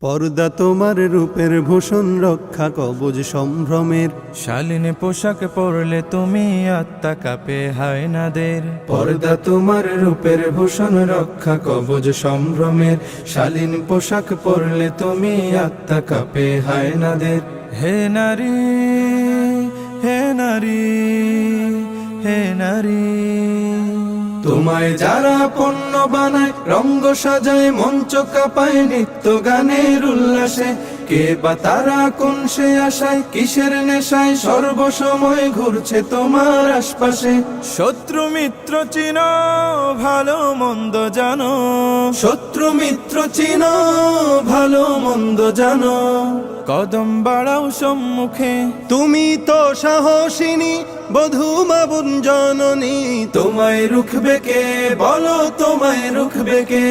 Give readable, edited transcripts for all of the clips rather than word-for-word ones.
পর্দা তোমার রূপের ভূষণ রক্ষা কবজ সম্ভ্রমের। শালীন পোশাক পরলে তুমি আত্মা কাঁপে হায়নাদের। পর্দা তোমার রূপের ভূষণ রক্ষা কবজ সম্ভ্রমের। শালীন পোশাক পরলে তুমি আত্মা কাঁপে হায়নাদের। হে নারী, হে নারী, হে নারী, তোমায় যারা পণ্য বানায়, রঙ্গ সাজায়, মঞ্চ কাঁপায় নিত্য গানের উল্লাসে, কে বা তারা কোন সে আশায়, কিসের নেশায় সর্বসময় ঘুরছে তোমার আশপাশে। শত্রু মিত্র চিনো, ভালো মন্দ জানো। শত্রু মিত্র চিনো, ভালো মন্দ জানো। কদম বাড়াও সম্মুখে, তুমি তো সাহসিনী বধূ মাবুন জননী। তোমায় রুখবে কে, বলো তোমায় রুখবে কে।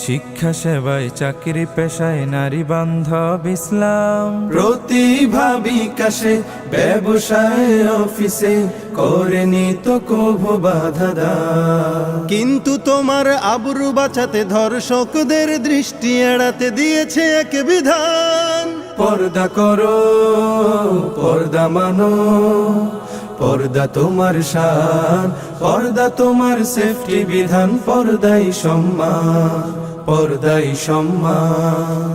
শিক্ষা সেবায় চাকরি পেশায় নারী বান্ধব ইসলাম। প্রতিভা বিকাশে ব্যবসায় অফিসে করেনি তো কভু বাধা দাও। কিন্তু তোমার আবরু বাঁচাতে ধর্ষকদের দৃষ্টি এড়াতে দিয়েছে এক বিধান। পর্দা করো, পর্দা মানো, পর্দা তোমার শান, পর্দা তোমার সেফটি বিধান। পর্দাই সম্মান, পর্দাই সম্মান।